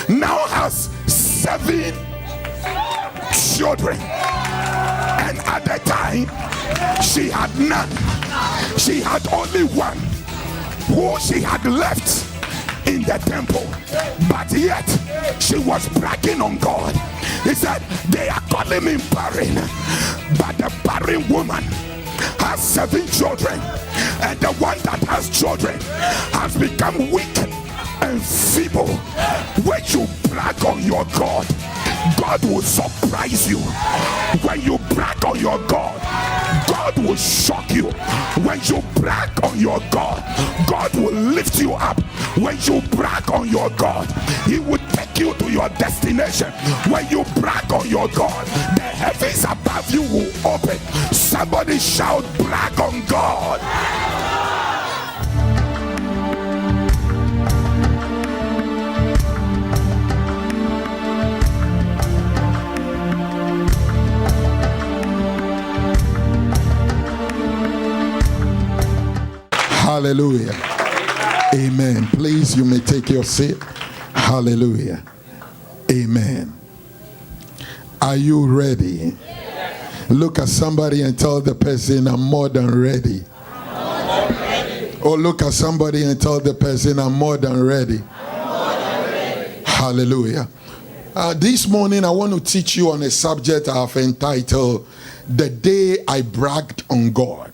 now has 7 children, and at the time she had none. She had only one who she had left in the temple, but yet she was bragging on God. He said, they are calling me barren, but the barren woman has 7 children, and the one that has children has become weak and feeble. When you brag on your God, God will surprise you. When you brag on your God, God will shock you. When you brag on your God, God will lift you up. When you brag on your God, He will take you to your destination. When you brag on your God, the heavens above you will open. Somebody shout, brag on God. Hallelujah. Amen. Please, you may take your seat. Hallelujah. Amen. Are you ready? Look at somebody and tell the person, I'm more than ready. Or look at somebody and tell the person, I'm more than ready. Hallelujah. This morning I want to teach you on a subject I have entitled, The Day I Bragged on God.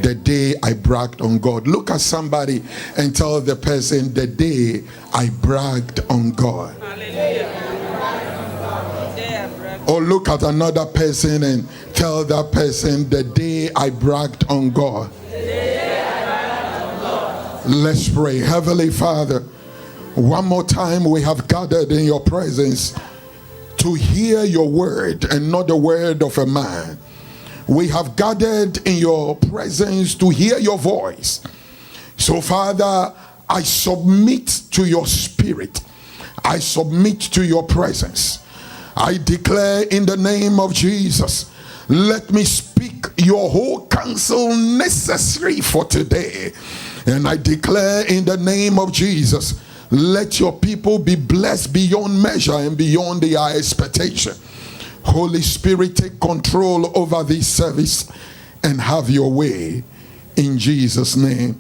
The day I bragged on God. Look at somebody and tell the person, the day I bragged on God. Or look at another person and tell that person, the day I bragged on God. Let's pray. Heavenly Father, one more time we have gathered in your presence to hear your word and not the word of a man. We have gathered in your presence to hear your voice. So Father, I submit to your spirit. I submit to your presence. I declare in the name of Jesus, let me speak your whole counsel necessary for today. And I declare in the name of Jesus, let your people be blessed beyond measure and beyond their expectation. Holy Spirit, take control over this service and have your way in Jesus' name.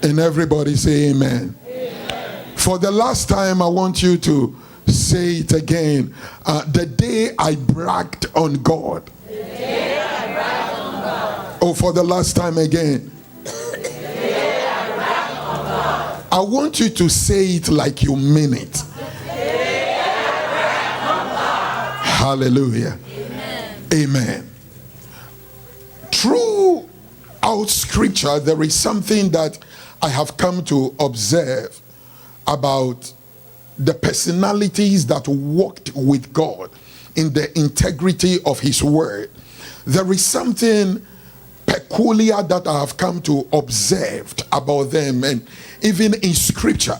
And everybody say amen. Amen. For the last time, I want you to say it again. The day I bragged on God. The day I bragged on God. Oh, for the last time again. The day I bragged on God. I want you to say it like you mean it. Hallelujah. Amen. Amen. Throughout scripture, there is something that I have come to observe about the personalities that walked with God in the integrity of his word. There is something peculiar that I have come to observe about them, and even in scripture,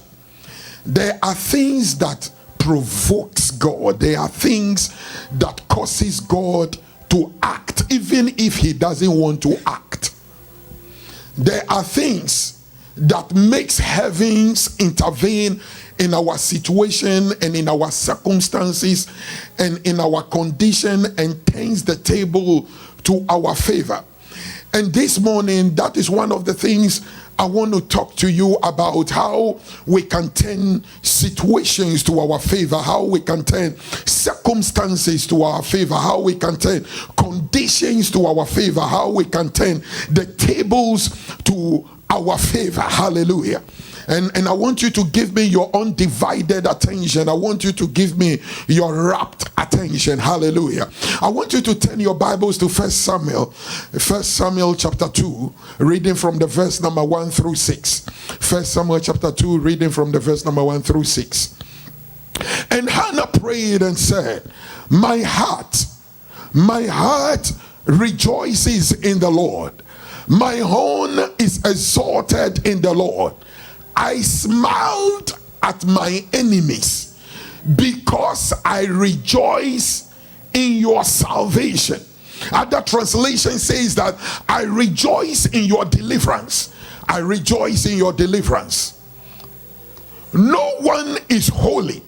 there are things that provokes God. There are things that causes God to act even if he doesn't want to act. There are things that makes heavens intervene in our situation and in our circumstances and in our condition and turns the table to our favor. And this morning, that is one of the things I want to talk to you about, how we can turn situations to our favor, how we can turn circumstances to our favor, how we can turn conditions to our favor, how we can turn the tables to our favor. Hallelujah. And I want you to give me your undivided attention. I want you to give me your rapt attention. Hallelujah. I want you to turn your Bibles to 1 Samuel chapter 2, reading from the verse number 1 through 6. 1 Samuel chapter 2, reading from the verse number 1 through 6. And Hannah prayed and said, my heart rejoices in the Lord. My horn is exalted in the Lord. I smiled at my enemies because I rejoice in your salvation. Other translation says that I rejoice in your deliverance. I rejoice in your deliverance. No one is holy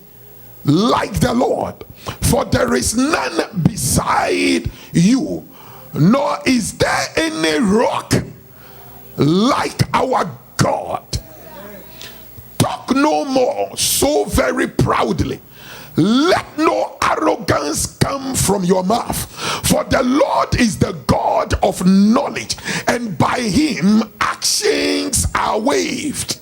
like the Lord, for there is none beside you, nor is there any rock like our God. Talk no more so very proudly. Let no arrogance come from your mouth, for the Lord is the God of knowledge, and by him actions are waved.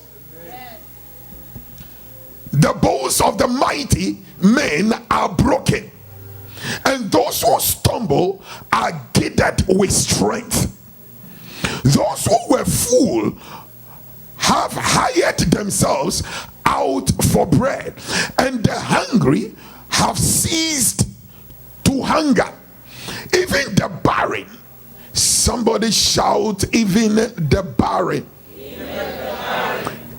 The bows of the mighty men are broken, and those who stumble are girded with strength. Those who were full have hired themselves out for bread, and the hungry have ceased to hunger. Even the barren, somebody shout, even the barren.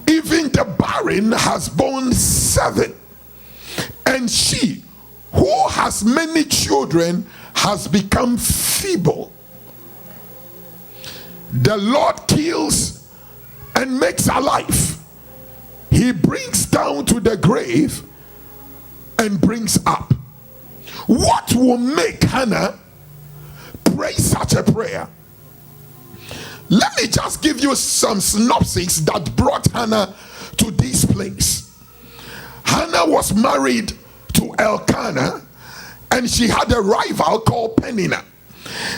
Even the barren has borne 7, and she who has many children has become feeble. The Lord kills and makes alive. He brings down to the grave and brings up. What will make Hannah pray such a prayer? Let me just give you some synopsis that brought Hannah to this place. Hannah was married to Elkanah, and she had a rival called Peninnah.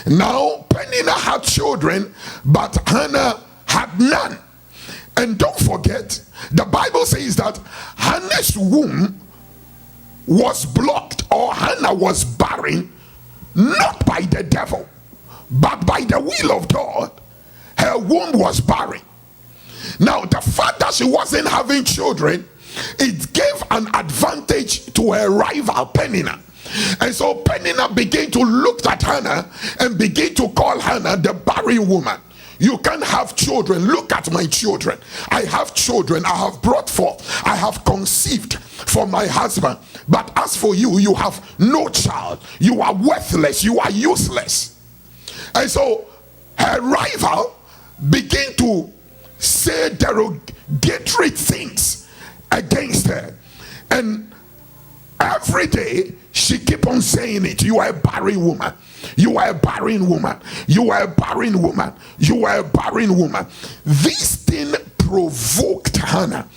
Now Peninnah had children, but Hannah had none. And don't forget, the Bible says that Hannah's womb was blocked, or Hannah was barren, not by the devil, but by the will of God. Her womb was barren. Now the fact that she wasn't having children, it gave an advantage to her rival Peninnah. And so Peninnah began to look at Hannah and begin to call Hannah the barren woman. You can't have children. Look at my children. I have children. I have brought forth. I have conceived for my husband. But as for you, you have no child. You are worthless. You are useless. And so her rival began to say derogatory things against her. And every day she keep on saying it. You are a barren woman. You are a barren woman. You are a barren woman. You are a barren woman. This thing provoked Hannah.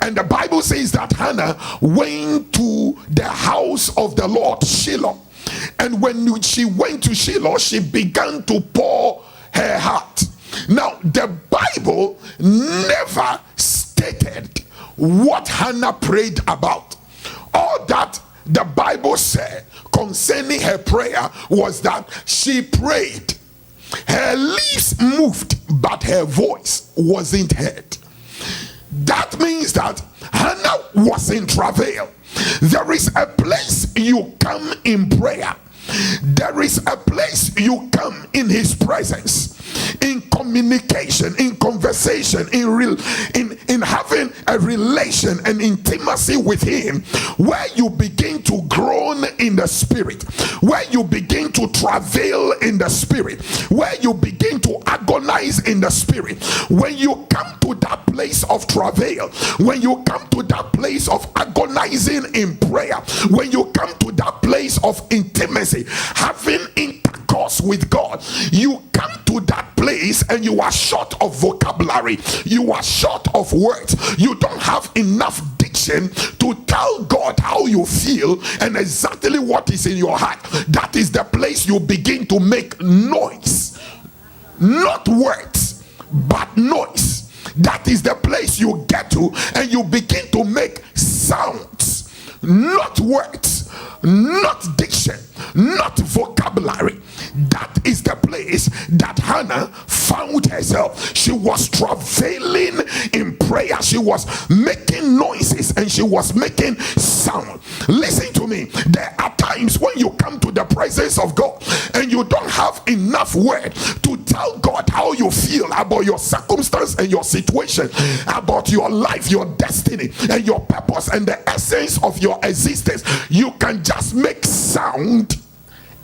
And the Bible says that Hannah went to the house of the Lord, Shiloh. And when she went to Shiloh, she began to pour her heart. Now, the Bible never stated what Hannah prayed about. All that the Bible said concerning her prayer was that she prayed. Her lips moved, but her voice wasn't heard. That means that Hannah was in travail. There is a place you come in prayer. There is a place you come in his presence, in communication, in conversation, in having a relation and intimacy with him, where you begin to groan in the spirit, where you begin to travail in the spirit, where you begin to agonize in the spirit. When you come to that place of travail, when you come to that place of agonizing in prayer, when you come to that place of intimacy, having intercourse with God, you come to that place and you are short of vocabulary, you are short of words, you don't have enough diction to tell God how you feel and exactly what is in your heart. That is the place you begin to make noise, not words but noise. That is the place you get to and you begin to make sounds, not words, not diction, not vocabulary. That is the place that Hannah found herself. She was travailing in prayer. She was making noises and she was making sound. Listen to me. There are times when you come to the presence of God and you don't have enough word to tell God how you feel about your circumstance and your situation, about your life, your destiny, and your purpose, and the essence of your existence. You can just make sound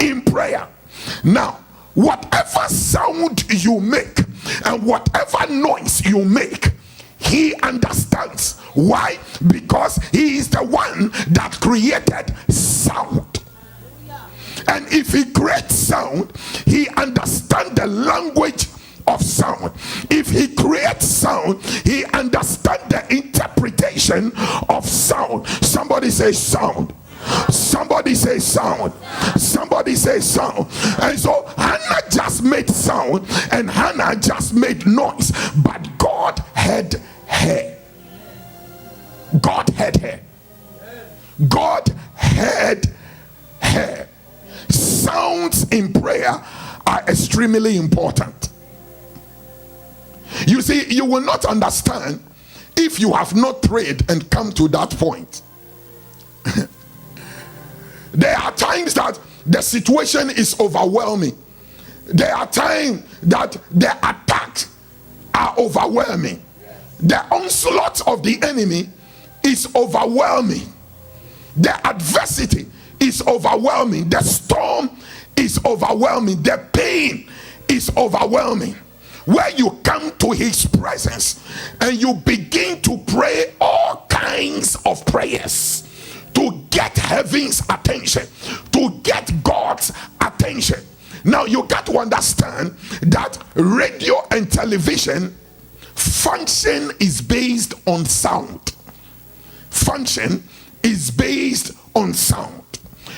in prayer. Now, whatever sound you make and whatever noise you make, he understands. Why? Because he is the one that created sound. And if he creates sound, he understands the language of sound. If he creates sound, he understands the interpretation of sound. Somebody say sound. Somebody say sound. Somebody say sound. And so Hannah just made sound, and Hannah just made noise, but God heard her. God heard her. God heard her. Sounds in prayer are extremely important. You see, you will not understand if you have not prayed and come to that point. There are times that the situation is overwhelming. There are times that the attacks are overwhelming. The onslaught of the enemy is overwhelming. The adversity is overwhelming. The storm is overwhelming. The pain is overwhelming. Where you come to his presence and you begin to pray all kinds of prayers to get heaven's attention, to get God's attention. Now you got to understand that radio and television function is based on sound. Function is based on sound.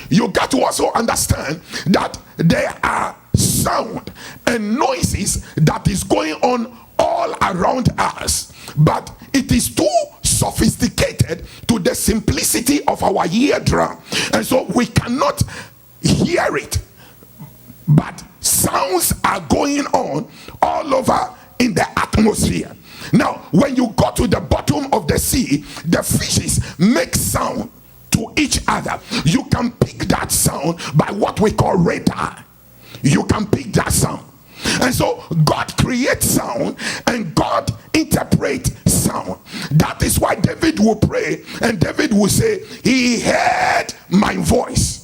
You got to also understand that there are sound and noises that is going on all around us, but it is too sophisticated to the simplicity of our eardrum, and so we cannot hear it. But sounds are going on all over in the atmosphere. Now when you go to the bottom of the sea, the fishes make sound to each other. You can pick that sound by what we call radar. You can pick that sound. And so God creates sound and God interprets sound. That is why David will pray, and David will say, he heard my voice.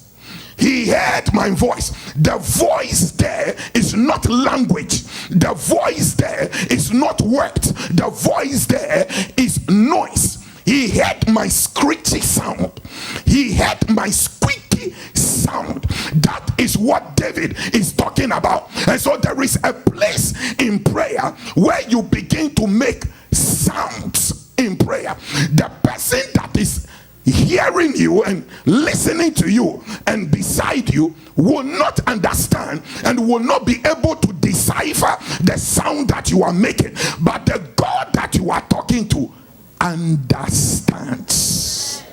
He heard my voice. The voice there is not language. The voice there is not words. The voice there is noise. He heard my screechy sound. He heard my squeaky sound. That is what David is talking about. And so there is a place in prayer where you begin to make sounds in prayer. The person that is hearing you and listening to you and beside you will not understand and will not be able to decipher the sound that you are making, but the God that you are talking to understands.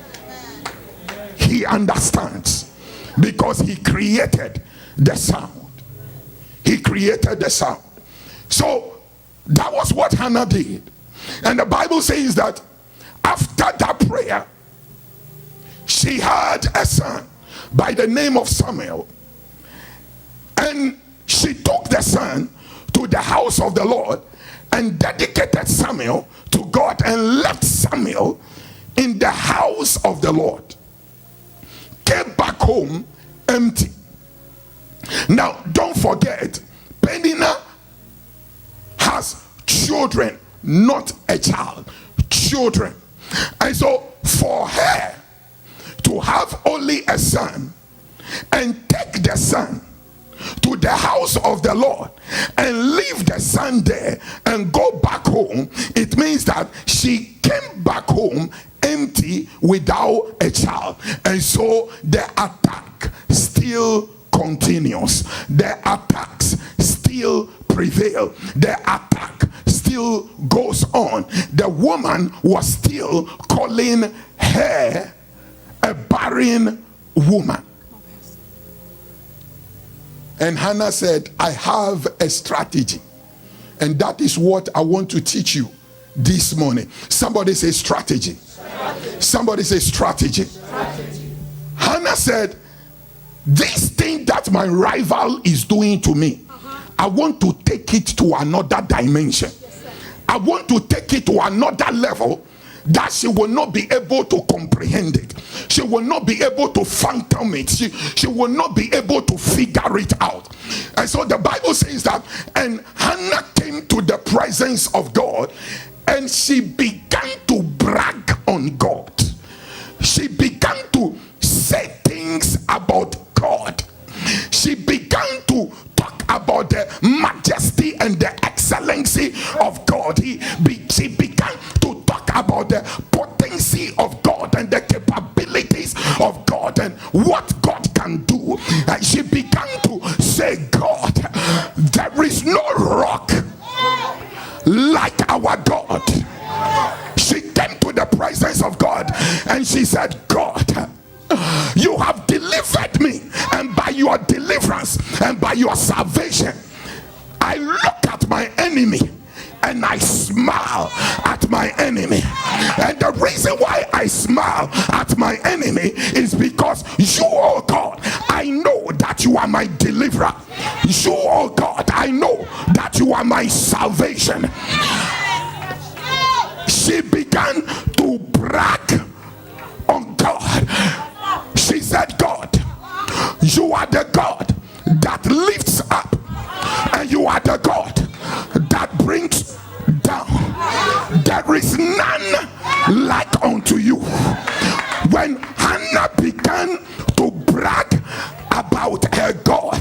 He understands because he created the sound. He created the sound. So that was what Hannah did. And the Bible says that after that prayer, she had a son by the name of Samuel, and she took the son to the house of the Lord and dedicated Samuel to God and left Samuel in the house of the Lord. Came back home empty. Now don't forget, Peninnah has children, not a child, children. And so for her to have only a son and take the son to the house of the Lord and leave the son there and go back home, it means that she came back home empty without a child. And so the attack still continues. The attacks still prevail. The attack still goes on. The woman was still calling her a barren woman. And Hannah said, I have a strategy. And that is what I want to teach you this morning. Somebody say strategy. Strategy. Somebody say strategy. Strategy. Hannah said, this thing that my rival is doing to me, I want to take it to another dimension. I want to take it to another level that she will not be able to comprehend it. She will not be able to fathom it. She will not be able to figure it out. And so the Bible says that, and Hannah came to the presence of God and she began to brag on God. She began to say things about God. She began to talk about the majesty and the excellency of God. She began to talk about the potency of God and the capabilities of God and what God can do. And she began to say, God, there is no rock like our God. She came to the presence of God and she said, God, you have delivered me, and by your deliverance and by your salvation, I look at my enemy and I smile at my enemy. And the reason why I smile at my enemy is because you, oh God, I know that you are my deliverer. You, oh God, I know that you are my salvation. She began to brag on God. She said, God, you are the God that lifts up, and you are the God that brings down. There is none like unto you. When Hannah began to brag about her God,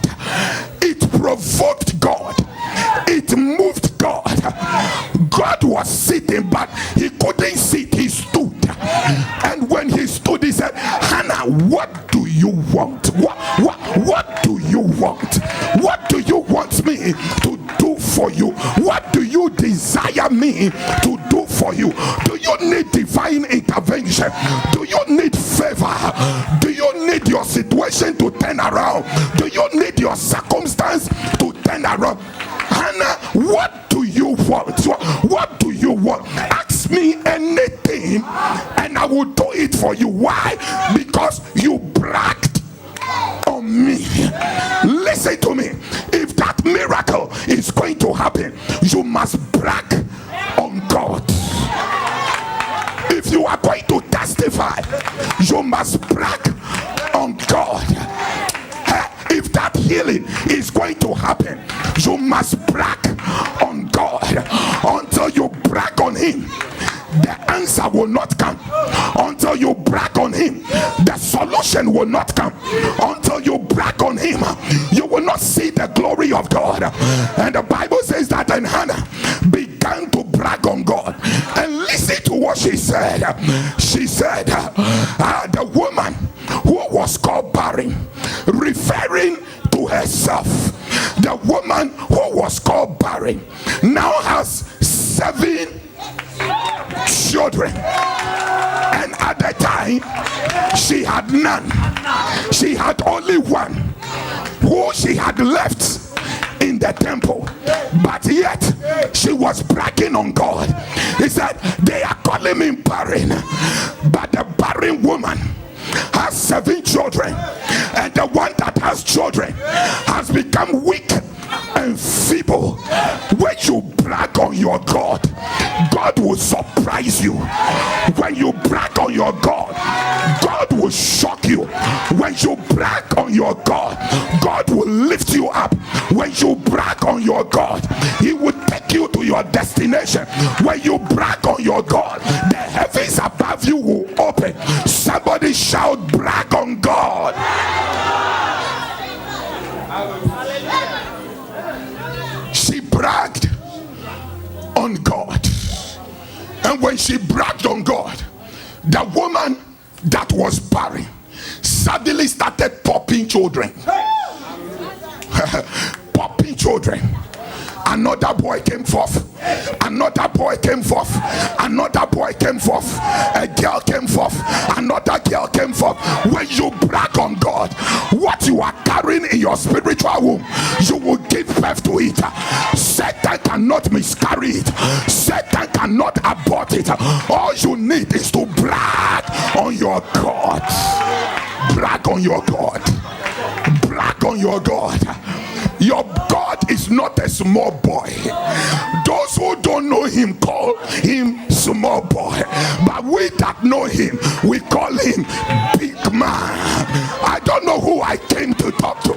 it provoked God. It moved God. God was sitting, but he couldn't sit. He stood. And when he stood, he said, Hannah, what do you want? What do you want? What do you want me to do for you? What do you desire me to do for you? Do you need divine intervention? Do you need favor? Do you need your situation to turn around? Do you need your circumstance to turn around? Hannah, what do you want? What do you want? Ask me anything and I will do it for you. Why? Because you bragged on me. Listen to me. If that miracle is going to happen, you must brag on God. If you are going to testify, you must brag on God. If that healing is going to happen, you must brag on God. Until you brag on him, the answer will not come. Until you brag on him, the solution will not come. Until you brag on him, you will not see the glory of God. And the Bible says that then Hannah began to brag on God. And listen to what she said. She said, the woman who was called barren, referring to herself, the woman who was called barren now has 7 children, and at the time she had none. She had only one who she had left in the temple, but yet she was bragging on God. He said, they are calling me barren, but the barren woman has 7 children, and the one that has children has become weak and feeble. When you brag on your God, God will surprise you. When you brag on your God, God will shock you. When you brag on your God, God will lift you up. When you brag on your God, he will take you to your destination. When you brag on your God, the heavens above you will open. Somebody shout, brag on God. She bragged on God. And when she bragged on God, the woman that was barren suddenly started popping children. Popping children. Another boy came forth. Another boy came forth. Another boy came forth. A girl came forth. Another girl came forth. When you brag on God, what you are carrying in your spiritual womb, you will give birth to it. Satan cannot miscarry it. Satan cannot abort it. All you need is to brag on your God. Brag on your God. Brag on your God. Your God is not a small boy. Those who don't know him call him small boy, but we that know him, we call him big man. I don't know who I came to talk to,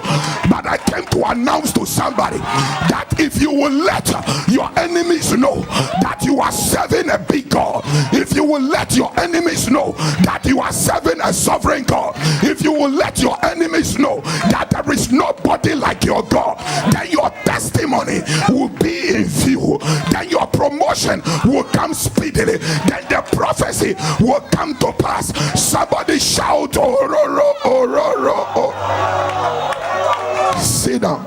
but I came to announce to somebody that if you will let your enemies know that you are serving a big God, if you will let your enemies know that you are serving a sovereign God, if you will let your enemies know that there is nobody like your God, then your testimony will be in view, then your promotion will come speedily, then the prophecy will come to pass. Somebody shout, ororo, ororo, oh. Sit down.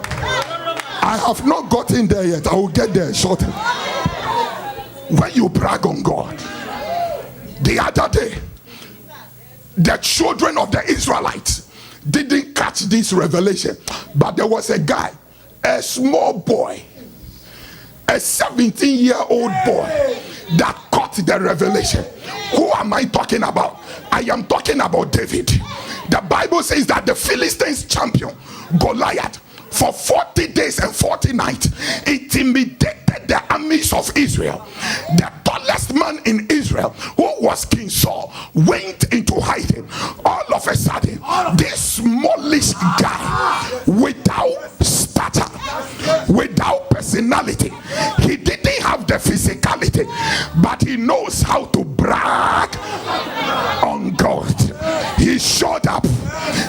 I have not gotten there yet. I will get there shortly. When you brag on God, the other day, the children of the Israelites didn't catch this revelation, but there was a guy, a small boy, a 17-year-old boy that caught the revelation. Who am I talking about? I am talking about David. The Bible says that the Philistines champion Goliath for 40 days and 40 nights intimidated the armies of Israel. The tallest man in Israel, who was King Saul, went into hiding. All of a sudden, this smallish guy, without stature, without personality, he didn't have the physicality, but he knows how to brag on God. He showed up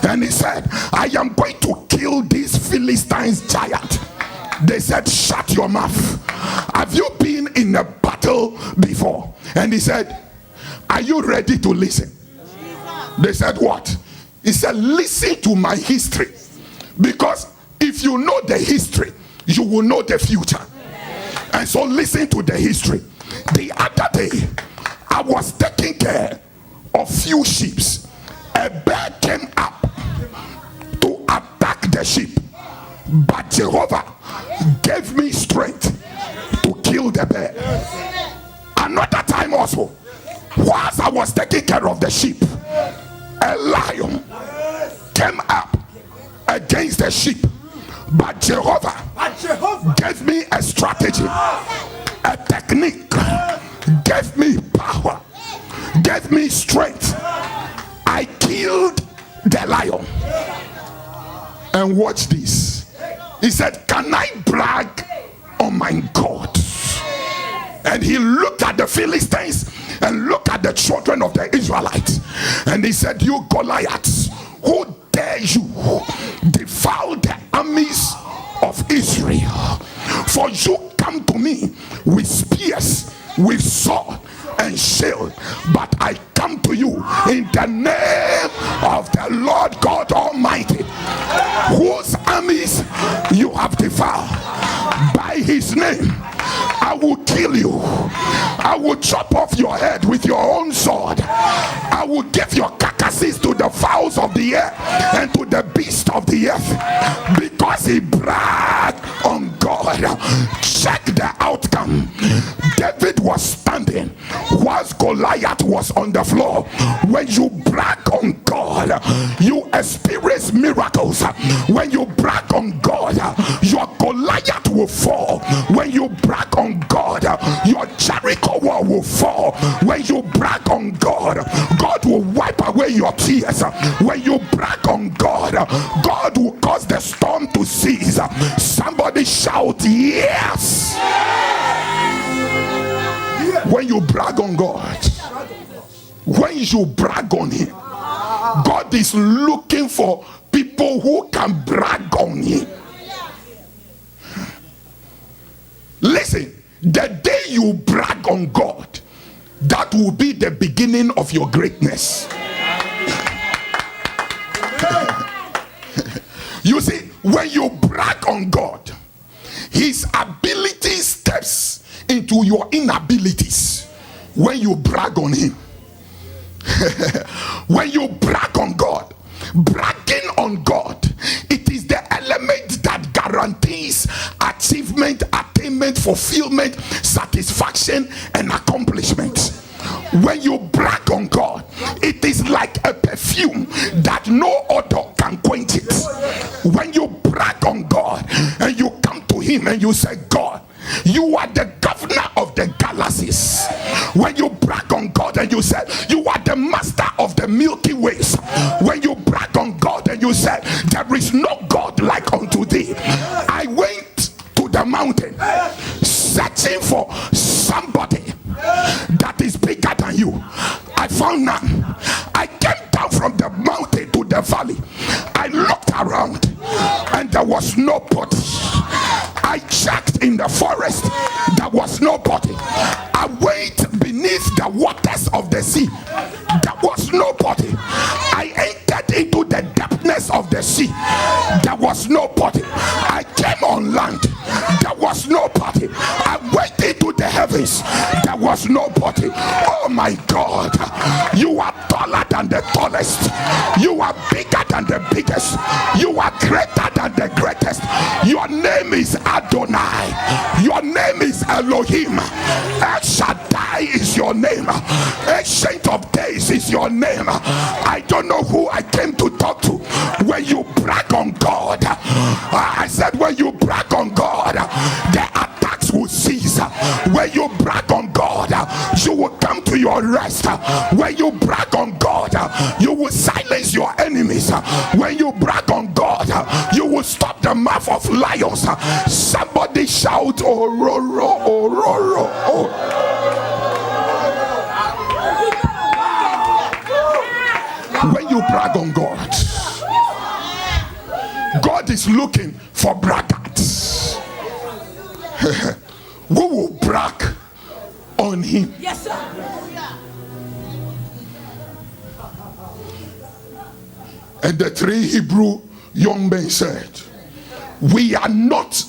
and he said, I am going to kill this Philistines giant. They said, shut your mouth. Have you been in a battle before? And he said, are you ready to listen? They said, what? He said, listen to my history, because if you know the history, you will know the future. And so listen to the history. The other day, I was taking care of few sheep. A bear came up to attack the sheep, but Jehovah gave me strength to kill the bear. Another time also, whilst I was taking care of the sheep, a lion came up against the sheep, but Jehovah gave me a strategy, a technique, gave me power, gave me strength. I killed the lion. And watch this. He said, can I brag on my God? And he looked at the Philistines and looked at the children of the Israelites, and he said, you Goliaths, who dare you defile the armies of Israel? For you come to me with spears, with sword and shield, but I come to you in the name of the Lord God Almighty, whose armies you have defiled. By his name I will kill you. I will chop off your head with your own sword. I will give your carcasses to the fowls of the air and to the beasts of the earth, because he bragged on God. Check the outcome. David was standing whilst Goliath was on the floor. When you brag on God, you experience miracles. When you brag on God, your Goliath will fall. When you brag on God, your Jericho wall will fall. When you brag on God, God will wipe away your tears. When you brag on God, God will cause the storm to cease. Somebody shout yes. When you brag on God, when you brag on him, God is looking for people who can brag on him. Listen, the day you brag on God, that will be the beginning of your greatness. You see, when you brag on God, his ability steps into your inabilities. When you brag on him, when you brag on God, bragging on God, it is the element that guarantees achievement, attainment, fulfillment, satisfaction and accomplishment. When you brag on God, it is like a perfume that no odor can quench it. When you brag on God and you come to him and you say, God, you are the governor of the galaxies. When you brag on God and you say, you are the master of the Milky Ways. When you brag on you said, there is no God like unto thee. I went to the mountain searching for somebody that is bigger than you. I found none. I came down from the mountain to the valley. I looked around and there was nobody. I checked in the forest, there was nobody. I went beneath the waters of the sea, there was nobody. I entered into the depthness of the sea, there was nobody. I came on land, there was nobody. I went into the heavens, there was nobody. Oh my God, you are taller than the tallest, you are bigger than the biggest, you are greater than the greatest. Your name is Adonai, your name is Elohim, El Shaddai is your name, Ancient of Days is your name. I don't know who I came to talk to. When you brag on God, I said when you brag on God, the attacks will cease. When you brag on God, you will come to your rest. When you brag on God, you will silence your enemies. When you brag on God, you will stop the mouth of lions. Somebody shout, Ororo, Ororo, oh. When you brag on God, God is looking for braggarts. Who will brag on him? Yes, sir. And the three Hebrew young men said, we are not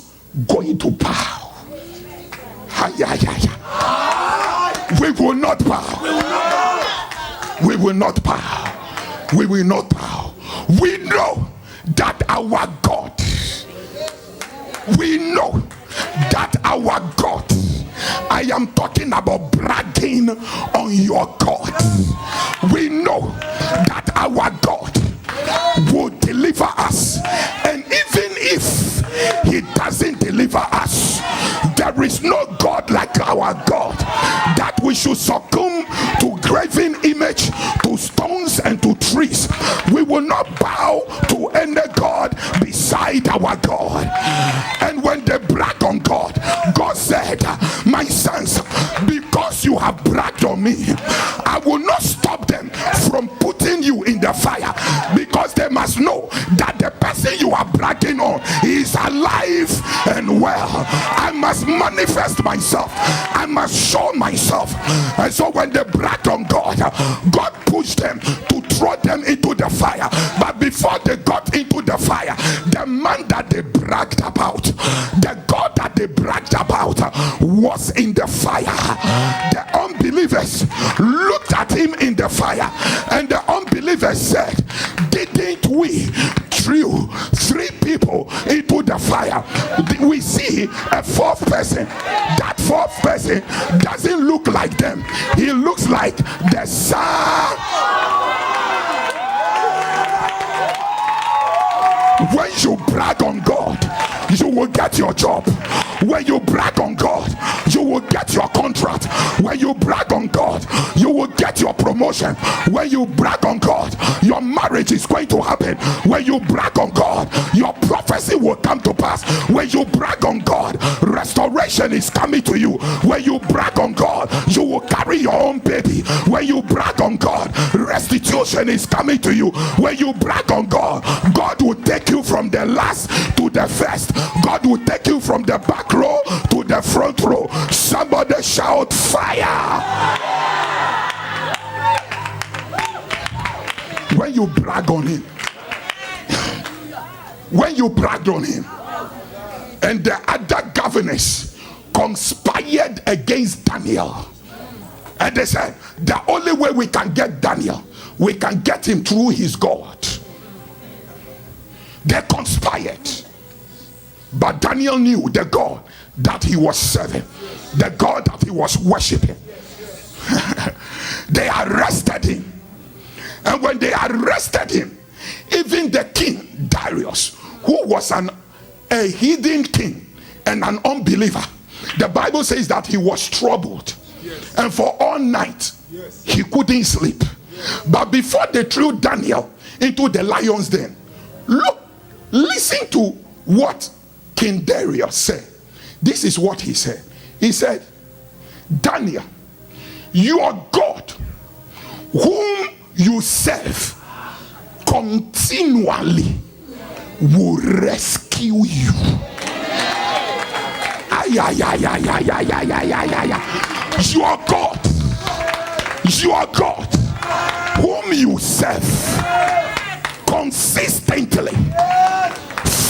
going to bow. We will not bow. We will not bow. We will not bow. We know that our God, we know that our God, I am talking about bragging on your God. We know that our God will deliver us, and even if he doesn't deliver us, there is no God like our God that we should succumb to graven image, to stones and to trees. We will not bow to any God beside our God. And when they brag on God, God said, my sons, because you have bragged on me, I will not stop them from putting you in the fire, because they must know that the person you are bragging on is alive and well. I must manifest myself, I must show myself. And so when they bragged on God, God pushed them to throw them into the fire. But before they got into the fire, the man that they bragged about, the God that they bragged about, was in the fire. The unbelievers looked at him in the fire, and the unbelievers said, didn't we threw 3 people into the fire? We see a 4th person. That 4th person doesn't look like them. He looks like the Son. When you brag on God, you will get your job. When you brag on God, you will get your contract. When you brag on God, you will get your promotion. When you brag on God, your marriage is going to happen. When you brag on God, your prophecy will come to pass. When you brag on God, restoration is coming to you. When you brag on God, you will carry your own baby. When you brag on God, restitution is coming to you. When you brag on God, God will take you from the last to the first. God will take you from the back row to the front row. Somebody shout fire. When you brag on him, when you bragged on him, and the other governors conspired against Daniel, and they said, the only way we can get Daniel, we can get him through his God. They conspired, but Daniel knew the God that he was serving, the God that he was worshiping. They arrested him, and when they arrested him, even the king Darius, who was a heathen king and an unbeliever, the Bible says that he was troubled, and for all night he couldn't sleep. But before they threw Daniel into the lion's den, Look, listen to what King Darius said. This is what he said. He said, Daniel, your God, whom you serve, continually will rescue you. Your God, whom you serve consistently,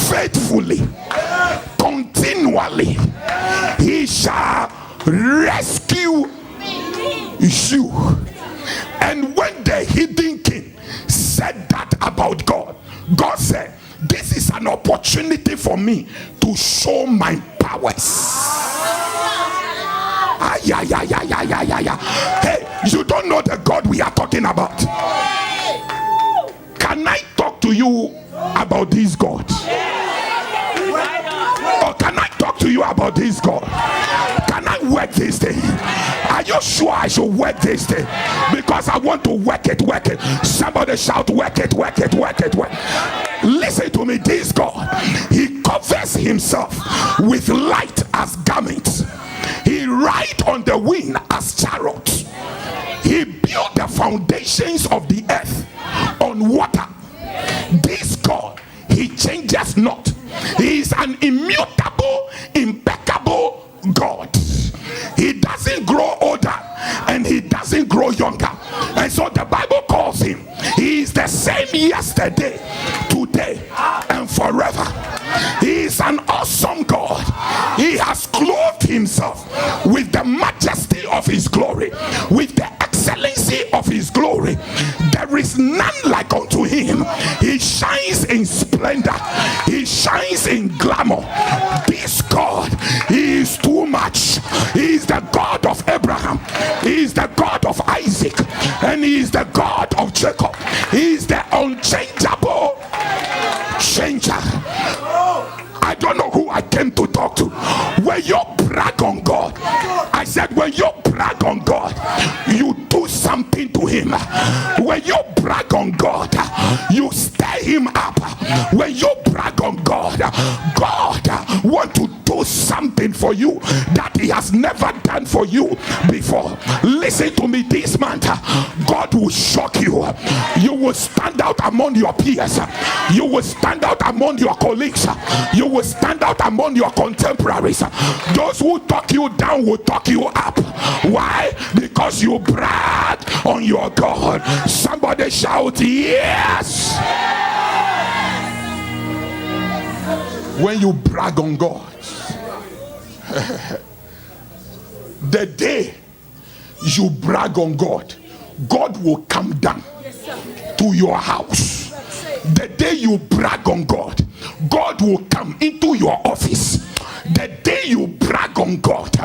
faithfully, continually, he shall rescue you. And when the hidden king said that about God, God said, this is an opportunity for me to show my powers. Hey, you don't know the God we are talking about. Can I talk to you about this God? Or can I talk to you about this God? Can I work this thing? Are you sure I should work this thing? Because I want to work it. Somebody shout, work it. Listen to me, this God, he covers himself with light as garments. He rides on the wind as chariots. He built the foundations of the earth on water. This God, he changes not. He is an immutable, impeccable God. He doesn't grow older and he doesn't grow younger. And so the Bible calls him, he is the same yesterday, today, and forever. He is an awesome God. He has clothed himself with the majesty of his glory, with the excellency of his glory. There is none like unto him. He shines in splendor. He shines in glamour. This God, he is too much. He is the God of Abraham. He is the God of Isaac. And he is the God of Jacob. He is the unchangeable changer. I don't know who I came to talk to. When you brag on God, I said, when you brag on God, you do something to him. When you brag on God, you stir him up. When you brag on God, God want to do something for you that he has never done for you before. Listen to me this month. God will shock you. You will stand out among your peers. You will stand out among your colleagues. You will stand out among your contemporaries. Those who talk you down will talk you up. Why? Because you brag on your God. Somebody shout yes. When you brag on God, the day you brag on God, God will come down to your house. The day you brag on God, God will come into your office. The day you brag on God,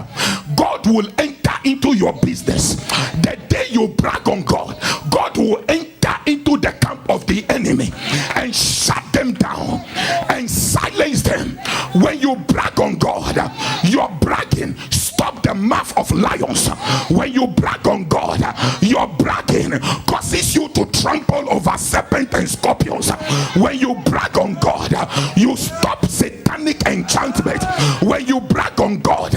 God will enter into your business. The day you brag on God, God will enter into the camp of the enemy and shut them down and silence them. When you brag on God, your bragging stop the mouth of lions. When you brag on God, your bragging causes you to trample over serpents and scorpions. When you brag on God, you stop satanic enchantment. When you brag on God,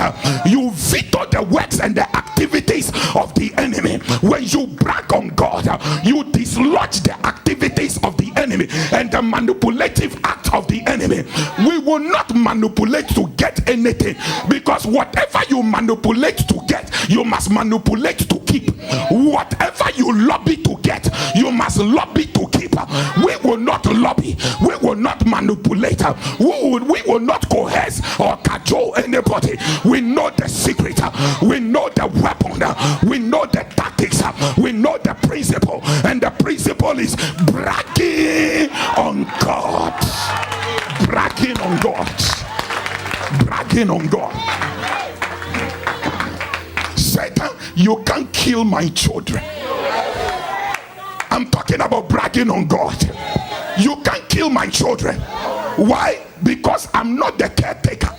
you veto the works and the activities of the enemy. When you brag on God, you dislodge the activities of the enemy and the manipulative act of the enemy. We will not manipulate to get anything, because whatever you manipulate to get, you must manipulate to keep. Whatever you lobby to get, you must lobby to keep. We will not lobby. We will not manipulate. We will not coerce or cajole anybody. We know the secret. We know the weapon. We know the tactics. We know the principle. And the principle is bragging on God. Bragging on God. Bragging on God. Satan, you can't kill my children. I'm talking about bragging on God. You can't kill my children. Why? Because I'm not the caretaker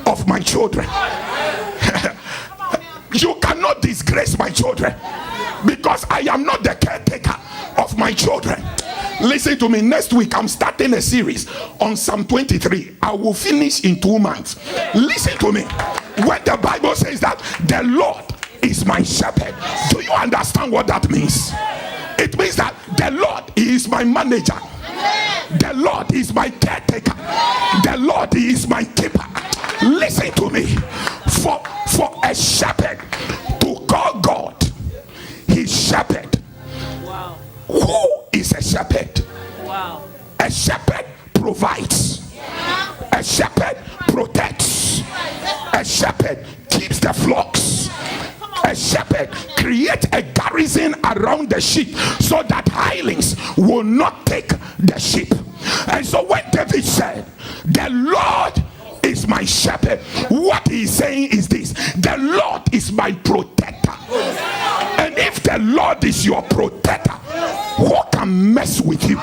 of my children. You cannot disgrace my children, because I am not the caretaker of my children. Listen to me. Next week, I'm starting a series on Psalm 23. I will finish in 2 months. Listen to me. When the Bible says that the Lord is my shepherd, do you understand what that means? It means that the Lord is my manager. The Lord is my caretaker. The Lord is my keeper. Listen to me. For a shepherd to call God his shepherd. Wow. Who is a shepherd? Wow. A shepherd provides. A shepherd protects. A shepherd keeps the flocks. A shepherd creates a garrison around the sheep so that hirelings will not take the sheep. And so when David said, the Lord is my shepherd, what he's saying is this: the Lord is my protector. And if the Lord is your protector, who can mess with you?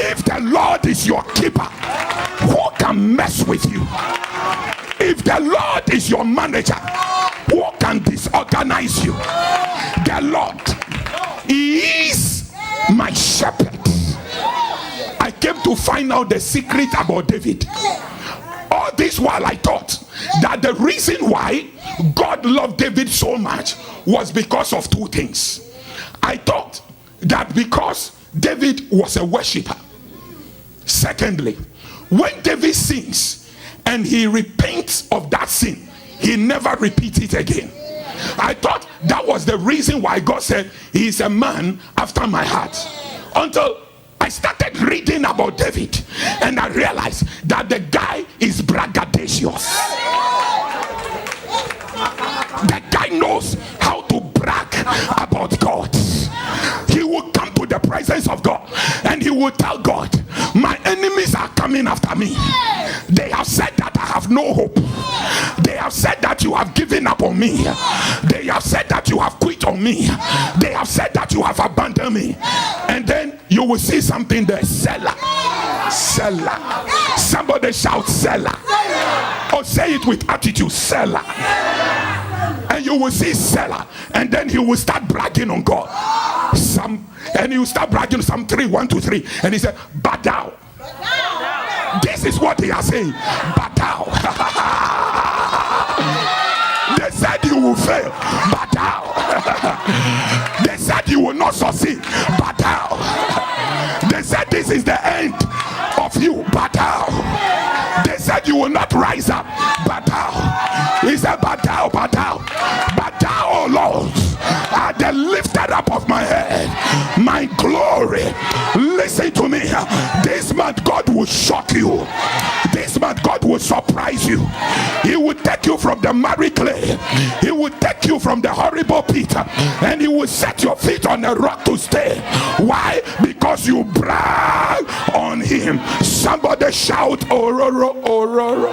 If the Lord is your keeper, who can mess with you? If the Lord is your manager, who can disorganize you? The Lord, he is my shepherd. I came to find out the secret about David. All this while I thought that the reason why God loved David so much was because of 2 things. I thought that because David was a worshiper. Secondly, when David sins and he repents of that sin, he never repeats it again. I thought that was the reason why God said he is a man after my heart. Until I started reading about David and I realized that the guy is braggadocious. The guy knows how to brag about God. He will come to the presence of God and he will tell God, my enemies are coming after me. They have said that I have no hope. They have said that you have given up on me. They have said that you have quit on me. They have said that you have abandoned me. And then you will see something there. Selah. Selah. Somebody shout Selah. Or say it with attitude. Selah. And you will see Selah. And then he will start bragging on God. And he will start bragging Psalm 3, 1 to 3. And he said, but thou. This is what he has said. But thou. They said you will fail. But thou. They said you will not succeed. But thou. They said this is the end of you. But thou. They said you will not rise up. But thou. He said, but thou, but thou. But thou, O Lord, are the lifted up of my head, my glory. Listen to me. This month God will shock you. This month God will surprise you. He will take you from the miry clay. He will take you from the horrible pit, and he will set your feet on a rock to stay. Why? Because you brag on him. Somebody shout Ororo, Ororo.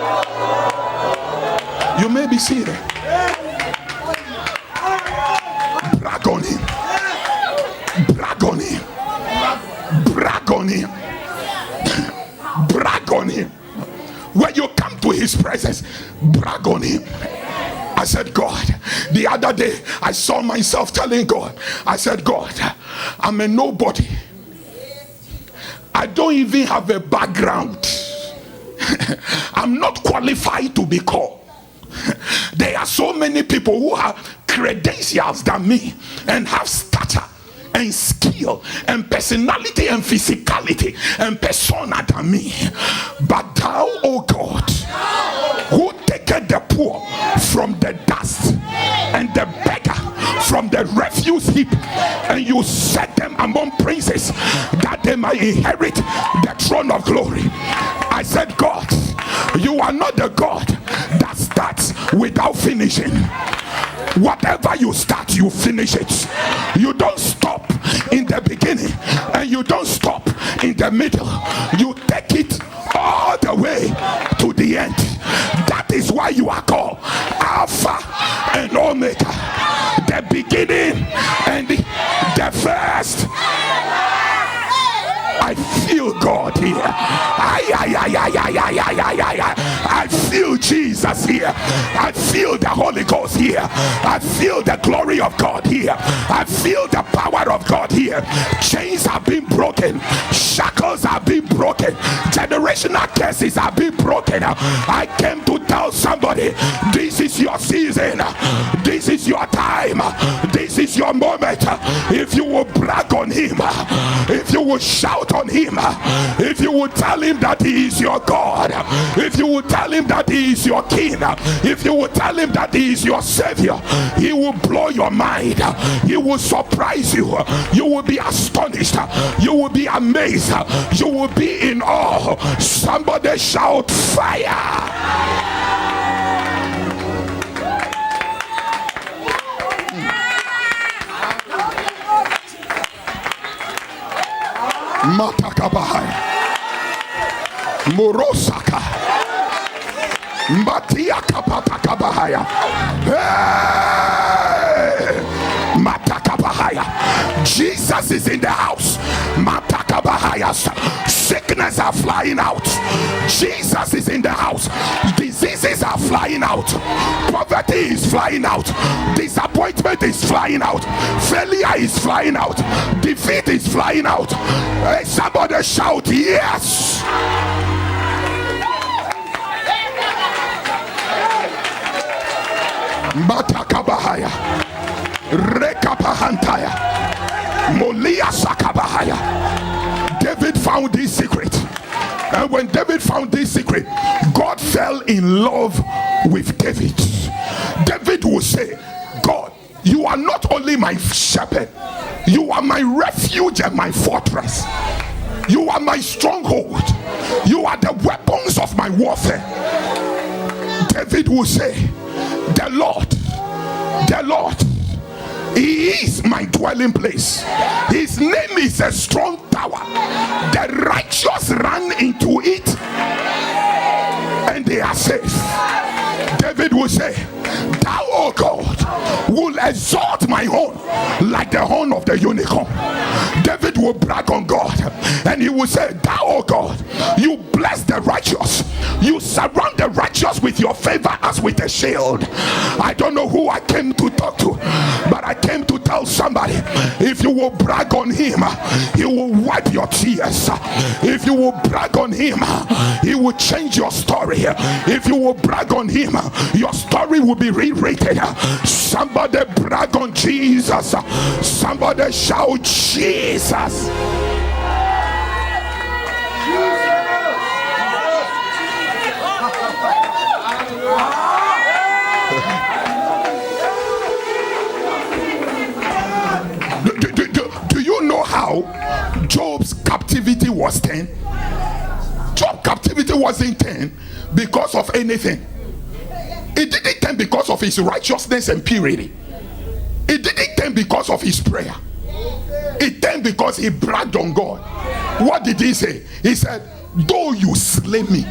You may be seated. Brag on him. Brag on him. Brag on him. Brag on him. When you come to his presence, brag on him. I said, God, the other day I saw myself telling God, I said, God, I'm a nobody. I don't even have a background. I'm not qualified to be called. There are so many people who have credentials than me and have stature and skill and personality and physicality and persona than me. But thou, O God, who taketh the poor from the dust and the beggar from the refuse heap, and you set them among princes that they might inherit the throne of glory. I said, God, you are not the God that starts without finishing. Whatever you start, you finish it. You don't stop in the beginning and you don't stop in the middle. You take it all the way to the end. That is why you are called Alpha and Omega, the beginning and the first. I feel God here. I feel Jesus here. I feel the Holy Ghost here. I feel the glory of God here. I feel the power of God here. Chains have been broken. Shackles have been broken. Generational curses have been broken. I came to tell somebody, this is your season. This is your time. This is your moment. If you will brag on him, if you will shout on him, if you will tell him that he is your God, if you will tell him that he is your king, if you will tell him that he is your savior, he will blow your mind. He will surprise you. You will be astonished. You will be amazed. You will be in awe. Somebody shout fire. Matakabahai Morosaka Matia Kapatakabahaya Matakabahaya. Jesus is in the house. Matakabahaya. Sickness are flying out. Jesus is in the house. Diseases are flying out. Poverty is flying out. Disappointment is flying out. Failure is flying out. Defeat is flying out. Hey, somebody shout yes. Matakabahaya Rekapahantaya Molia Sakabahaya. David found this secret, and when David found this secret, God fell in love with David. David will say, God, you are not only my shepherd, you are my refuge and my fortress. You are my stronghold. You are the weapons of my warfare. David will say, the Lord, he is my dwelling place. His name is a strong tower. The righteous run into it and they are safe. David will say, thou, O God, will exalt my horn like the horn of the unicorn. David will brag on God and he will say, thou, O God, you bless the righteous. You surround the righteous with your favor as with a shield. I don't know who I came to talk to, but I came to tell somebody, if you will brag on him, he will wipe your tears. If you will brag on him, he will change your story. If you will brag on him, your story will be rewritten. Somebody brag on Jesus. Somebody shout Jesus. Do you know how Job's captivity was 10? Job's captivity wasn't 10 because of anything. It didn't 10 because of his righteousness and purity. It didn't 10 because of his prayer. It 10 because he bragged on God. What did he say? He said, though you slay me,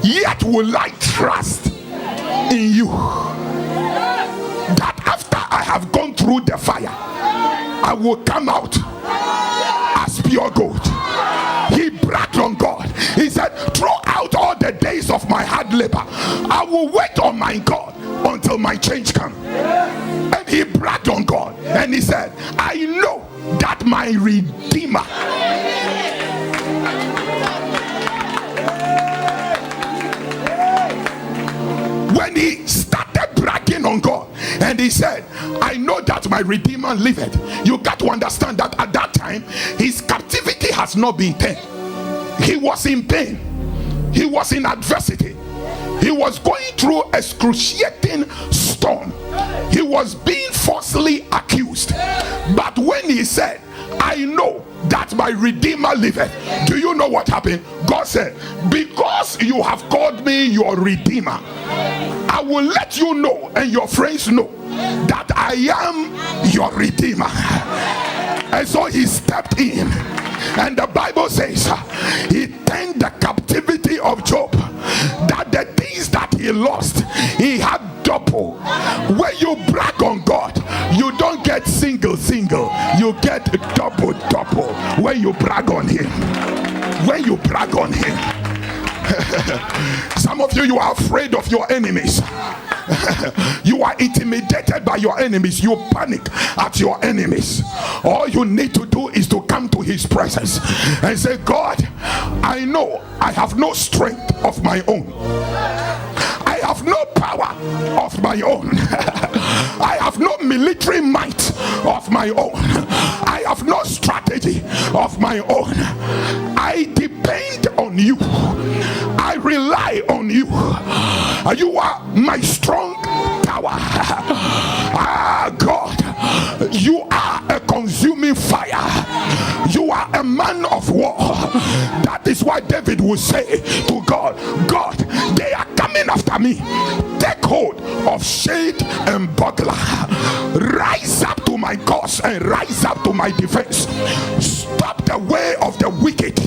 yet will I trust in you, that after I have gone through the fire, I will come out as pure gold. He bragged on God. He said, throughout all the days of my hard labor, I will wait on my God until my change comes. And he bragged on God and he said, I know that my Redeemer when he started bragging on God and he said, I know that my Redeemer liveth. You got to understand that at that time his captivity has not been 10. He was in pain. He was in adversity. He was going through excruciating storm. He was being falsely accused. But when he said, I know that my Redeemer liveth, do you know what happened? God said, because you have called me your Redeemer, I will let you know and your friends know that I am your Redeemer. And so he stepped in, and the Bible says he turned the captivity of Job, that the things that he lost, he had double. When you brag on God, you don't get single, you get double. When you brag on him, when you brag on him, Some of you, you are afraid of your enemies. You are intimidated by your enemies. You panic at your enemies. All you need to do is to come to his presence and say, God, I know I have no strength of my own. I have no power of my own. I have no military might of my own. I have no strategy of my own. I depend on you. I rely on you. You are my strong tower. God, you are a consuming fire. You are a man of war. That is why David would say to God, God, they are coming after me. Take hold of shade and buckler. Rise up to my cause and rise up to my defense. Stop the way of the wicked.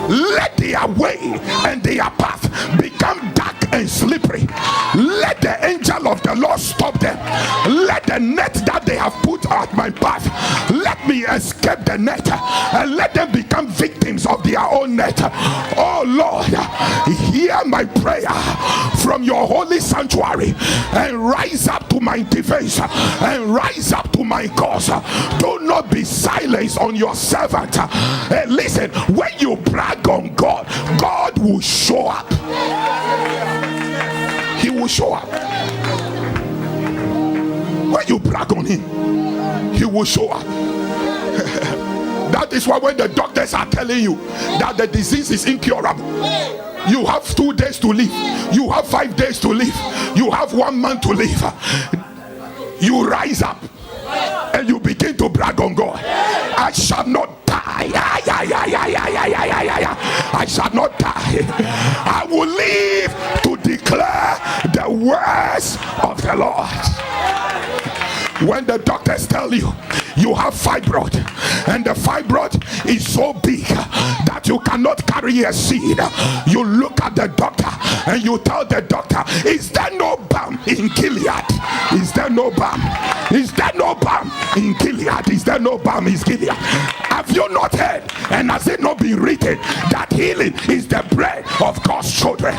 Let their way and their path become dark and slippery. Let the angel of the Lord stop them. Let the net that they have put at my path, let me escape the net, and let them become victims of their own net. Oh Lord, hear my prayer from your holy sanctuary and rise up to my defense and rise up to my cause. Do not be silenced on your servant. Hey, listen, when you brag on God, God will show up. He will show up. When you brag on him, he will show up. That is why when the doctors are telling you that the disease is incurable, you have 2 days to live, you have 5 days to live, you have 1 month to live, you rise up and you begin to brag on God. I shall not die. I shall not die. I will live to declare the words of the Lord. When the doctors tell you you have fibroid and the fibroid is so big that you cannot carry a seed, you look at the doctor and you tell the doctor, is there no balm in Gilead? Is there no balm? Is there no balm in Gilead? Is there no balm in Gilead? Have you not heard, and has it not been written, that healing is the bread of God's children?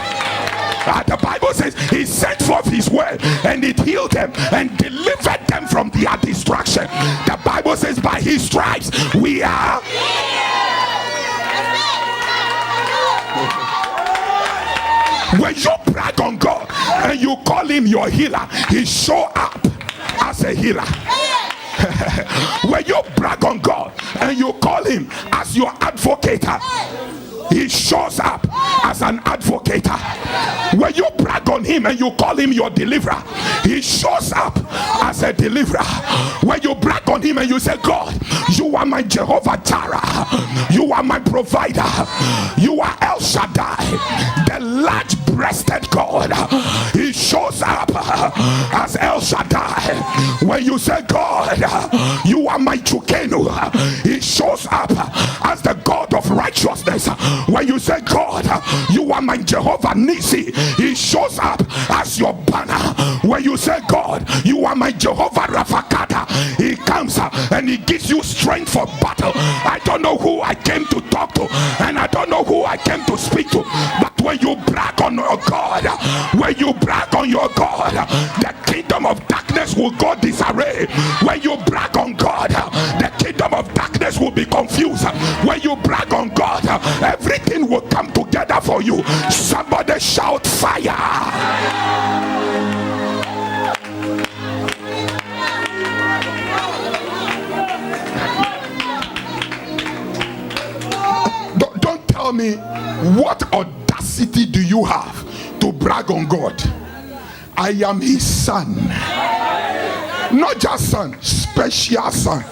The Bible says he sent forth his word and it healed them and delivered them from their destruction. The Bible says by his stripes we are. When you brag on God and you call him your healer, he show up as a healer. When you brag on God and you call him as your advocate, he shows up as an advocate. When you brag on him and you call him your deliverer, he shows up as a deliverer. When you brag on him and you say, God, you are my Jehovah Jireh, you are my provider, you are El Shaddai, the large-breasted God, he shows up as El Shaddai. When you say, God, you are my Chukenu, he shows up as the God of righteousness. When you say, God, you are my Jehovah Nisi, he shows up as your banner. When you say, God, you are my Jehovah Rafakata, he comes and he gives you strength for battle. I don't know who I came to talk to and I don't know who I came to speak to, but when you brag on your God, when you brag on your God, the kingdom of darkness will go disarray. When you brag on God, the kingdom of darkness will be confused. When you brag on God, everything will come together for you. Somebody shout fire. Don't tell me what audacity do you have to brag on God. I am his son, not just son, special son.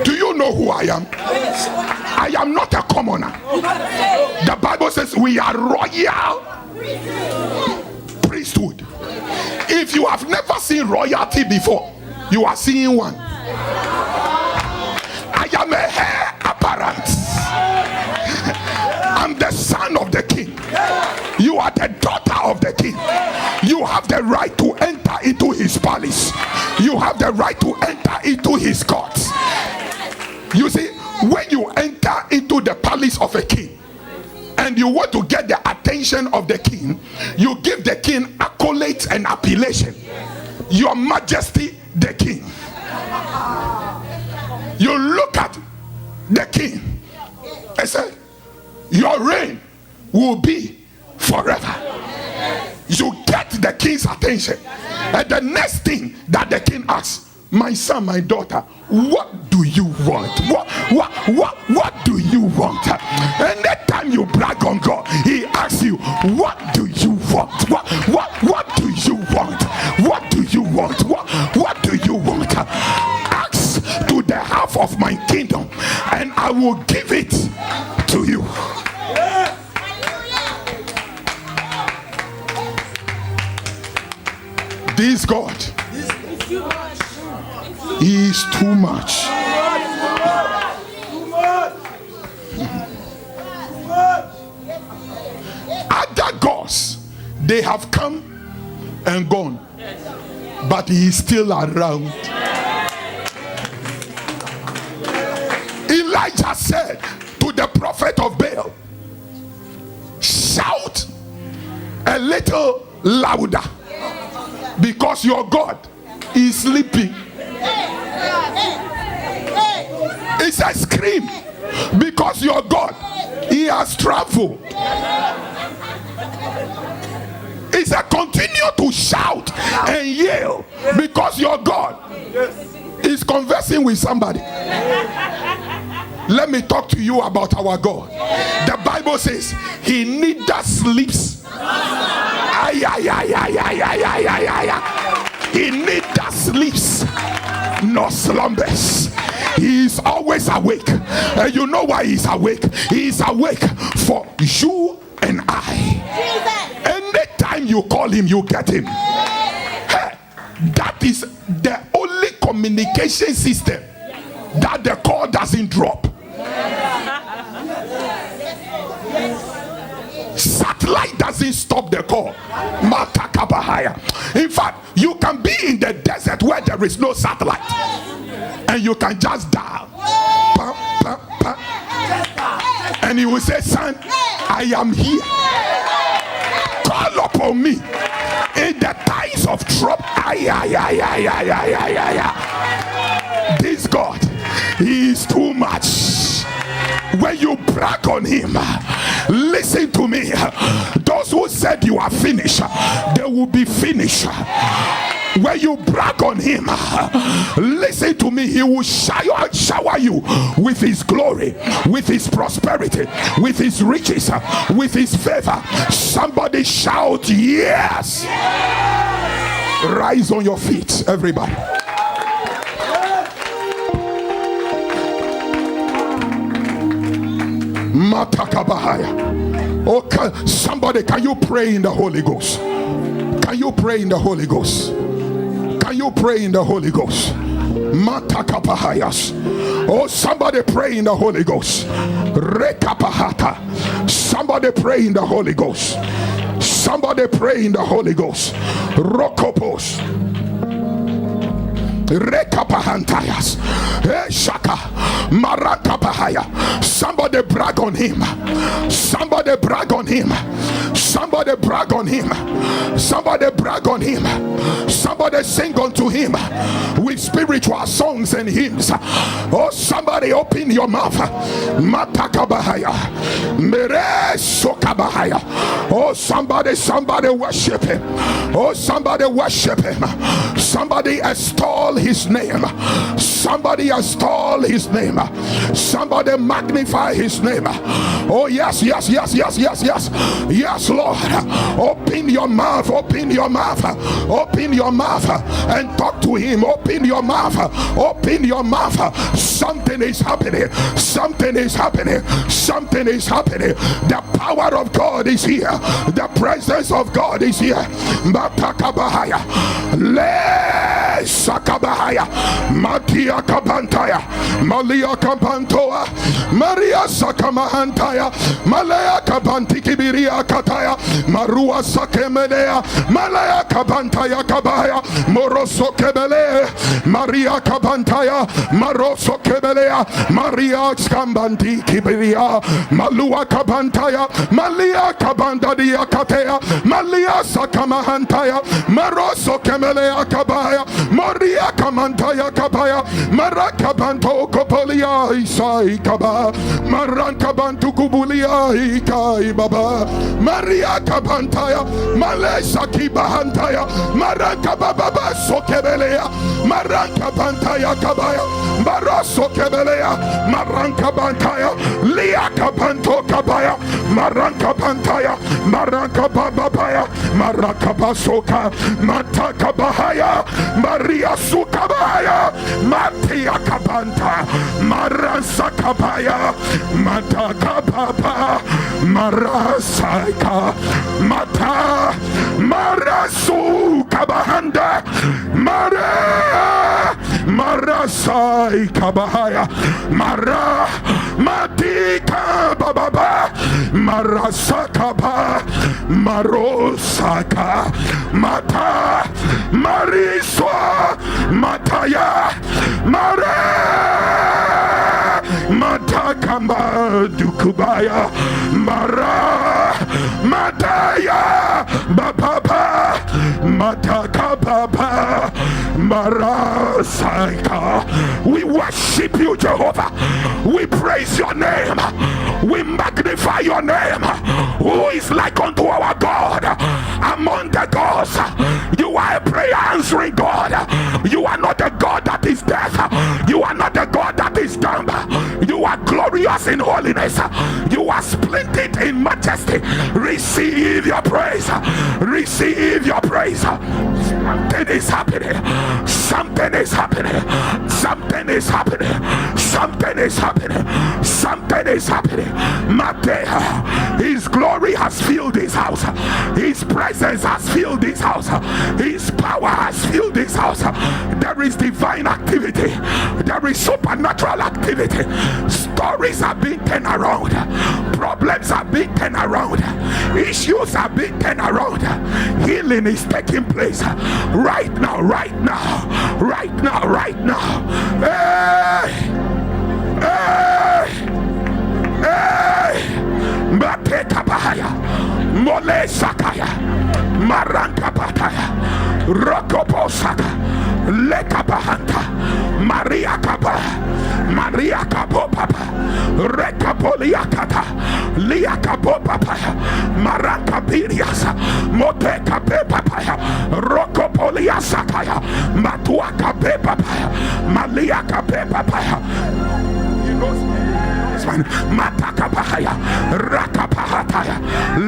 Do you know who I am? I am not a commoner. The Bible says we are royal priesthood. If you have never seen royalty before, you are seeing one. I am a heir apparent. I'm the son of the king. You are the daughter of the king. You have the right to enter into his palace. You have the right to enter into his courts. You see, when you enter into the palace of a king, and you want to get the attention of the king, you give the king accolades and appellation. Your Majesty the King. You look at the king and say, your reign will be forever. You get the king's attention, and the next thing that the king asks, my son, my daughter, what do you want? What do you want? And that time you brag on God, he asks you, what do you want? What do you want? What do you want? What do you want? Ask to the half of my kingdom, and I will give it to you. This God, he is too much. Other gods, they have come and gone, but he is still around. Elijah said to the prophet of Baal, shout a little louder, because your God is sleeping. He said, scream, because your God, he has traveled. He said, continue to shout and yell, because your God is conversing with somebody. Let me talk to you about our God. The Bible says he neither sleeps, he neither sleeps nor slumbers. He is always awake. And you know why he's awake? He is awake for you and I. Anytime you call him, you get him. Hey, that is the only communication system that the call doesn't drop. Satellite doesn't stop the call. In fact, you can be in the desert where there is no satellite, and you can just dial, and he will say, son, I am here, call upon me in the times of trouble. This God, he is too much. When you brag on him, listen to me, those who said you are finished, they will be finished. When you brag on him, listen to me, he will shower you with his glory, with his prosperity, with his riches, with his favor. Somebody shout yes. Rise on your feet, everybody. Matakabahaya. Okay, somebody, can you pray in the Holy Ghost? Can you pray in the Holy Ghost? Can you pray in the Holy Ghost? Matakabahayas. Oh, somebody pray in the Holy Ghost. Rekapahata. Somebody pray in the Holy Ghost. Somebody pray in the Holy Ghost. Rokopos. Rekapahantayas. Shaka Marakapahaya. Somebody brag on him. Somebody brag on him. Somebody brag on him. Somebody brag on him. Somebody sing unto him with spiritual songs and hymns. Oh, somebody open your mouth. Matakabahaya. Mere Sokabahaya. Oh, somebody worship him. Oh, somebody worship him. Somebody extol his name. Somebody extol his name. Somebody magnify his name. Oh yes, yes, yes, yes, yes, yes, yes, Lord. Open your mouth, open your mouth, open your mouth and talk to him. Open your mouth, open your mouth. Something is happening. Something is happening. Something is happening. The power of God is here. The presence of God is here. Matakabahaya. Le Sakaba. Bahaya, Matia Kabantaya, Malia Kabantoa, Maria Sakamahantaya, Malaya Kabantiki Biria Kataya, Marua Sakemedea, Malaya Kabantaya Kabaya, Moroso Kebele, Maria Kabantaya, Maroso Kebelea, Maria Skambanti Kibiria, Malua Kabantaya, Malia Kabandadia Katea, Malia Sakamahantaya, Maroso Kemelea Kabaya, Maria Kamantaya Kabaya, Marakabanto Kopolia Isai Kaba, Marankabantu Kubulia Ikai Baba, Maria Kabantaya, Malesa Kibahantaya, Marakababa Sokebelea, Marankabantaya Kabaya, Maraso Kebelea, Marankabantaya, Lia Kabanto Kabaya, Marankabantaya, Marankababaya, Marakabasoka, Matakabahaya, Maria Sukabaya, Matia Kabanta, Marasakabaya, Matakababa, Marasaka, Mata, Marasu Kabahanda, Mara, Marasai Kabahaya, Mara, Matika Baba, Marasakaba, Marosaka, Mata, Mariswa, Mataya, Mara, Matakamba Dukubaya, Mara, Mataya, Baba, Mataka Baba, Mara Saika. We worship you, Jehovah. We praise your name. We magnify your name. Who is like unto our God among the gods? You are a prayer answering God. You are not a God that is deaf. You are not a God that is dumb. You are glorious in holiness. You are splendid in majesty. Receive your praise. Receive your praise. Something is happening. Something is happening. Something is happening. Something is happening. Something is happening. Matea, his glory has filled this house. His presence has filled this house. His power has filled this house. There is divine activity. There is supernatural activity. Stories are being turned around. Problems are being turned around. Issues are being turned around. Healing is taking place right now, right now, right now, right now. Hey! Hey! Hey! Mateka Bahaya, Mole Sakaya, Maranka Bataya, Rokopo Saka, Leka Bahanta, Maria Kaba, Maria Kabo Papa, Rekapoliakata, Lia Kabo Papaya, Maranka Piriasa, Moteka Pepapaya, Rokopolia Sakaya, Matuaka Pepapaya, Malia Kapepapaya. Matakapahaya, Rakapahataya.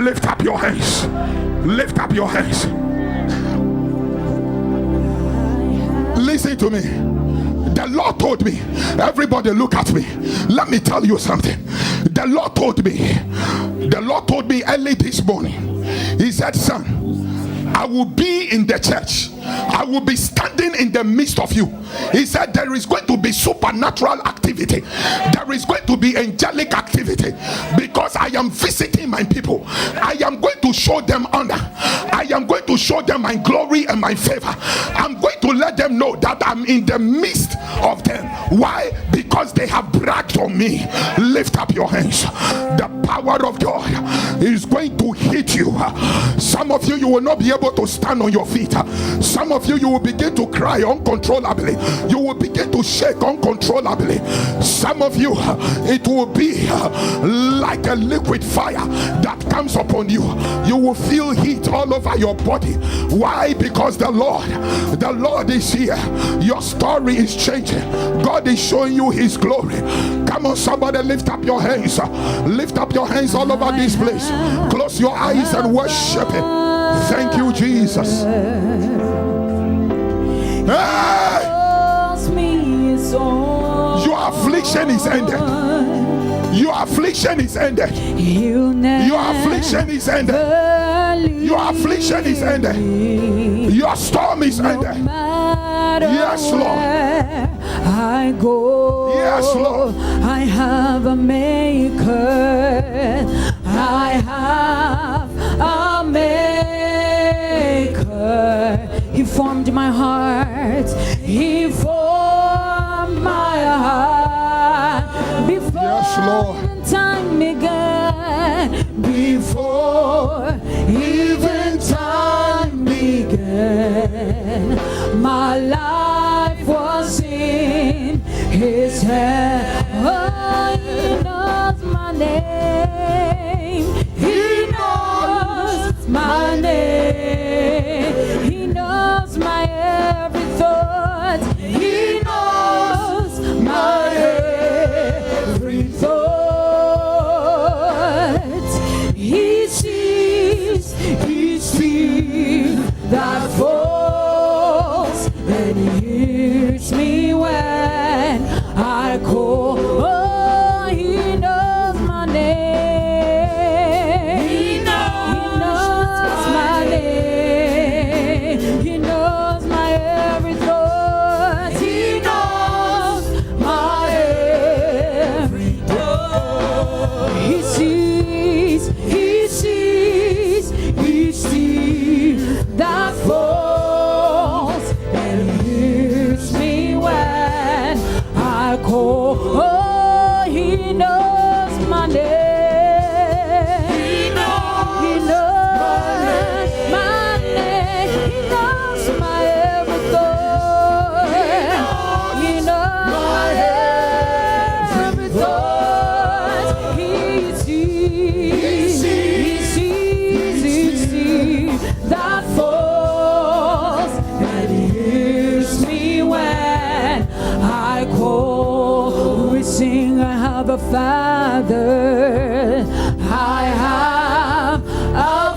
Lift up your hands. Lift up your hands. Listen to me. The Lord told me, everybody look at me. Let me tell you something. The Lord told me early this morning. He said, son, I will be in the church. I will be standing in the midst of you. He said there is going to be supernatural activity. There is going to be angelic activity because I am visiting my people. I am going to show them honor. I am going to show them my glory and my favor. I'm going to let them know that I'm in the midst of them. Why? Because they have bragged on me. Lift up your hands. The power of God is going to hit you. Some of you will not be able to stand on your feet. Some of you will begin to cry uncontrollably. You will begin to shake uncontrollably. Some of you, it will be like a liquid fire that comes upon you. You will feel heat all over your body. Why? Because the Lord is here. Your story is changing. God is showing you his glory. Come on, somebody, lift up your hands. Lift up your hands all over this place. Close your eyes and worship him. Thank you, Jesus. Hey! Your affliction is ended. Your affliction is ended. Your affliction is ended. Your affliction is ended. Your storm is ended. matter Yes, Lord. where I go, Yes, Lord. I have a maker. I have a maker. He formed my heart. He formed my heart before Yes, Lord. even time began. Before even time began, my life was in His hand. Oh, He knows my name. He knows my name. He knows my every thought. He knows my every thought. He sees that falls, and He hears me when I call. Oh, He knows my name. He knows my name. He knows my every thought. He knows my every thought. He sees that falls, and He hears me when I call. Oh, He knows my name. He knows my name. He knows my every thought. He knows my every thought. He sees that falls, and He hears me when I call. We sing, I have a Father. I have a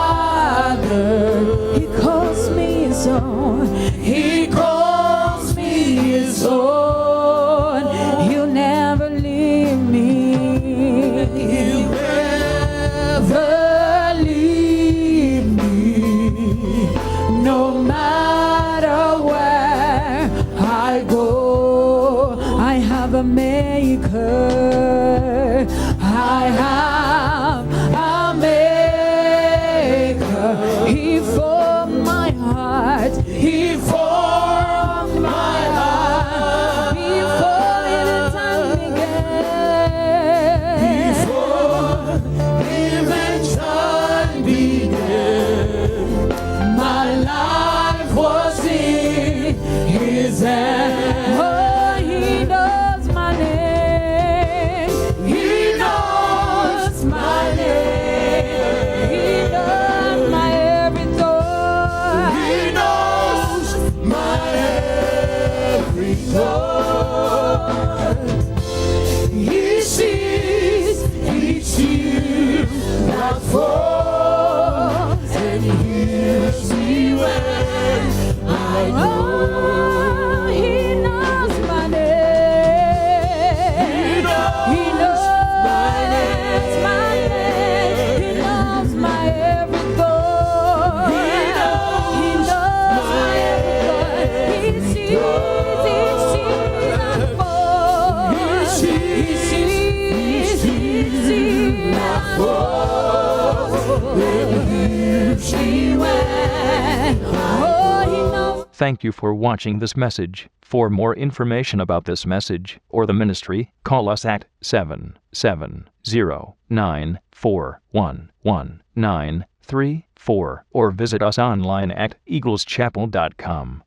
Father. He calls me His own. He calls me His own. He'll never leave me. He'll never leave me. No matter where I go, I have a maker. I have a maker. He formed my heart. He formed my heart. Before even time began. Before even time began, my life was in His hand. Oh, He knows my name. He knows my name. He knows my every thought. He knows my every thought. He sees that falls, and He hears me when I go. He knows my name. He knows my name. He knows my every thought. He knows my every thought. He sees that falls. He sees that falls, and He hears me when He knows. Thank you for watching this message. For more information about this message or the ministry, call us at 770-941-1934 or visit us online at eagleschapel.com.